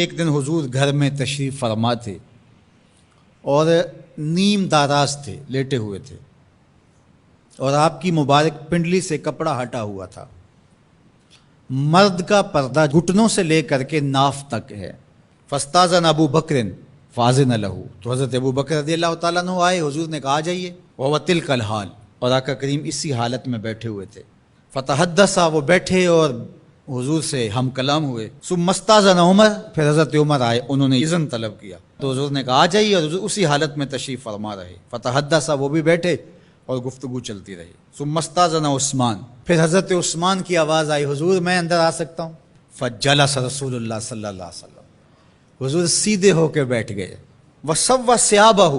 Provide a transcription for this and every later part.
ایک دن حضور گھر میں تشریف فرما تھے اور نیم داراز تھے، لیٹے ہوئے تھے، اور آپ کی مبارک پنڈلی سے کپڑا ہٹا ہوا تھا۔ مرد کا پردہ گھٹنوں سے لے کر کے ناف تک ہے۔ فاستاذن ابو بکر فاذن لہ، تو حضرت ابو بکر رضی اللہ تعالیٰ عنہ آئے، حضور نے کہا آ جائیے۔ وہو تلک الحال، اور آقا کریم اسی حالت میں بیٹھے ہوئے تھے۔ فتحدث، وہ بیٹھے اور حضور سے ہم کلام ہوئے۔ ثم استاذن عمر، پھر حضرت عمر آئے، انہوں نے اذن طلب کیا تو حضور نے کہا آ جائیے، اور حضور اسی حالت میں تشریف فرما رہے۔ فتحدث، وہ بھی بیٹھے اور گفتگو چلتی رہی۔ ثم استاذن عثمان، پھر حضرت عثمان کی آواز آئی، حضور میں اندر آ سکتا ہوں؟ فجلس رسول اللہ صلی اللہ علیہ وسلم، حضور سیدھے ہو کے بیٹھ گئے۔ وسوى ثيابه،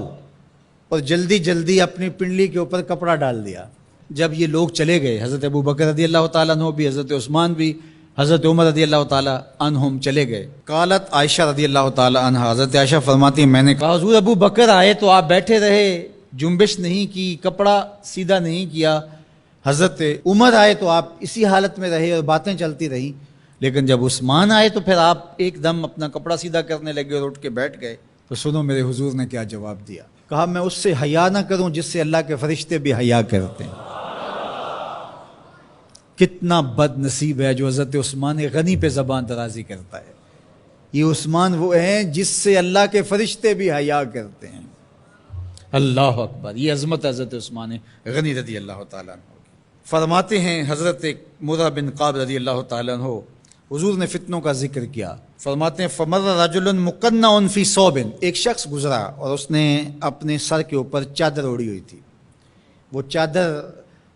اور جلدی جلدی اپنی پنڈلی کے اوپر کپڑا ڈال دیا۔ جب یہ لوگ چلے گئے، حضرت ابو بکر رضی اللہ تعالیٰ عنہ بھی، حضرت عثمان بھی، حضرت عمر رضی اللہ تعالیٰ عنہم چلے گئے۔ قالت عائشہ رضی اللہ تعالیٰ عنہ، حضرت عائشہ فرماتی ہیں میں نے کہا حضور ابو بکر آئے تو آپ بیٹھے رہے، جنبش نہیں کی، کپڑا سیدھا نہیں کیا۔ حضرت عمر آئے تو آپ اسی حالت میں رہے اور باتیں چلتی رہیں، لیکن جب عثمان آئے تو پھر آپ ایک دم اپنا کپڑا سیدھا کرنے لگے اور اٹھ کے بیٹھ گئے۔ تو سنو میرے حضور نے کیا جواب دیا۔ کہا میں اس سے حیا نہ کروں جس سے اللہ کے فرشتے بھی حیا کرتے ہیں۔ کتنا بد نصیب ہے جو حضرت عثمان غنی پہ زبان درازی کرتا ہے۔ یہ عثمان وہ ہیں جس سے اللہ کے فرشتے بھی حیا کرتے ہیں۔ اللہ اکبر، یہ عظمت حضرت عثمان غنی رضی اللہ تعالیٰ عنہ۔ فرماتے ہیں حضرت مرہ بن قاب رضی اللہ تعالیٰ عنہ، حضور نے فتنوں کا ذکر کیا، فرماتے ہیں فمر رجل مقنع فی ثوب، ایک شخص گزرا اور اس نے اپنے سر کے اوپر چادر اوڑھی ہوئی تھی، وہ چادر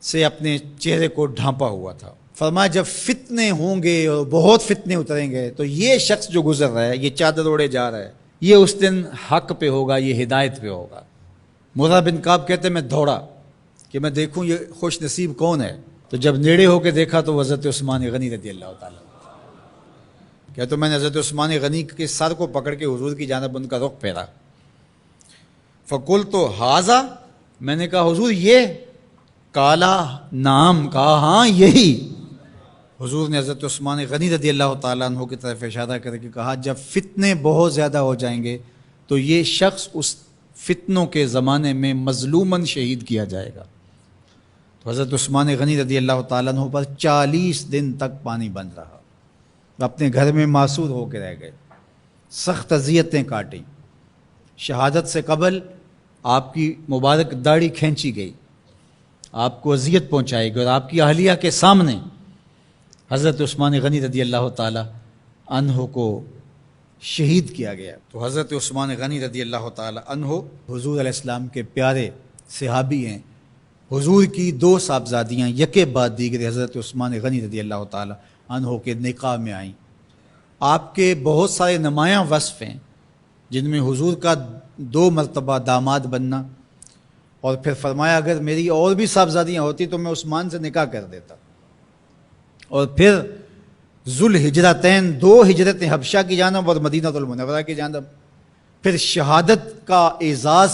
سے اپنے چہرے کو ڈھانپا ہوا تھا۔ فرمایا جب فتنے ہوں گے اور بہت فتنے اتریں گے تو یہ شخص جو گزر رہا ہے، یہ چادر اوڑھے جا رہا ہے، یہ اس دن حق پہ ہوگا، یہ ہدایت پہ ہوگا۔ مرہ بن قاب کہتے ہیں میں دوڑا کہ میں دیکھوں یہ خوش نصیب کون ہے، تو جب نیڑے ہو کے دیکھا تو حضرت عثمان غنی رضی اللہ تعالیٰ، کیا تو میں نے حضرت عثمان غنی کے سر کو پکڑ کے حضور کی جانب ان کا رخ پھیرا۔ فقلت ھذا، میں نے کہا حضور یہ؟ کالا نام، کہا ہاں یہی۔ حضور نے حضرت عثمان غنی رضی اللہ تعالیٰ عنہ کی طرف اشارہ کر کے کہا جب فتنے بہت زیادہ ہو جائیں گے تو یہ شخص اس فتنوں کے زمانے میں مظلوماً شہید کیا جائے گا۔ تو حضرت عثمان غنی رضی اللہ تعالیٰ عنہ پر 40 دن تک پانی بند رہا، اپنے گھر میں معصور ہو کے رہ گئے، سخت اذیتیں کاٹیں۔ شہادت سے قبل آپ کی مبارک داڑھی کھینچی گئی، آپ کو اذیت پہنچائی گئی، اور آپ کی اہلیہ کے سامنے حضرت عثمان غنی رضی اللہ تعالیٰ عنہ کو شہید کیا گیا۔ تو حضرت عثمان غنی رضی اللہ تعالیٰ عنہ حضور علیہ السلام کے پیارے صحابی ہیں۔ حضور کی 2 صاحبزادیاں یکے بعد دیگر حضرت عثمان غنی رضی اللہ تعالیٰ عنہ کے نکاح میں آئیں۔ آپ کے بہت سارے نمایاں وصف ہیں جن میں حضور کا 2 مرتبہ داماد بننا، اور پھر فرمایا اگر میری اور بھی صاحبزادیاں ہوتی تو میں عثمان سے نکاح کر دیتا، اور پھر ذوالہجرتین 2 ہجرتیں، حبشہ کی جانب اور مدینہ المنورہ کی جانب، پھر شہادت کا اعزاز،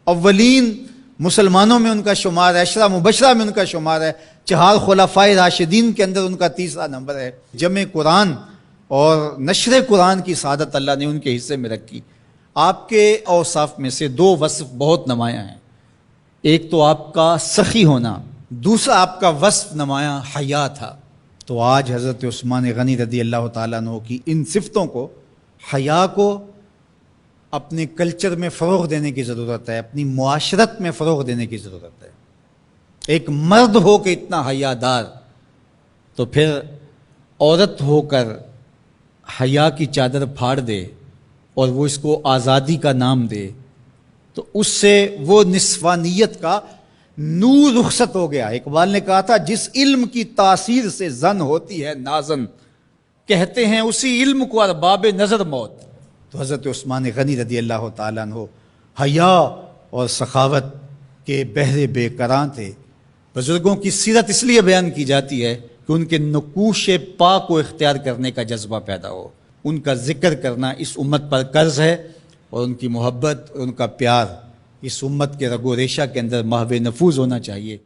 اولین مسلمانوں میں ان کا شمار ہے، 10 مبشرہ میں ان کا شمار ہے، 4 خلفائے راشدین کے اندر ان کا 3را نمبر ہے، جمع قرآن اور نشر قرآن کی سعادت اللہ نے ان کے حصے میں رکھی۔ آپ کے اوصاف میں سے 2 وصف بہت نمایاں ہیں، ایک تو آپ کا سخی ہونا، دوسرا آپ کا وصف نمایاں حیا تھا۔ تو آج حضرت عثمان غنی رضی اللہ تعالیٰ عنہ کی ان صفتوں کو، حیا کو اپنے کلچر میں فروغ دینے کی ضرورت ہے، اپنی معاشرت میں فروغ دینے کی ضرورت ہے۔ ایک مرد ہو کے اتنا حیا دار، تو پھر عورت ہو کر حیا کی چادر پھاڑ دے اور وہ اس کو آزادی کا نام دے، تو اس سے وہ نسوانیت کا نور رخصت ہو گیا۔ اقبال نے کہا تھا جس علم کی تاثیر سے زن ہوتی ہے نازن، کہتے ہیں اسی علم کو ارباب نظر موت۔ تو حضرت عثمان غنی رضی اللہ تعالیٰ عنہ حیا اور سخاوت کے بہرے بے کراں تھے۔ بزرگوں کی سیرت اس لیے بیان کی جاتی ہے کہ ان کے نقوش پا کو اختیار کرنے کا جذبہ پیدا ہو۔ ان کا ذکر کرنا اس امت پر قرض ہے، اور ان کی محبت اور ان کا پیار اس امت کے رگ و ریشہ کے اندر محو نفوذ ہونا چاہیے۔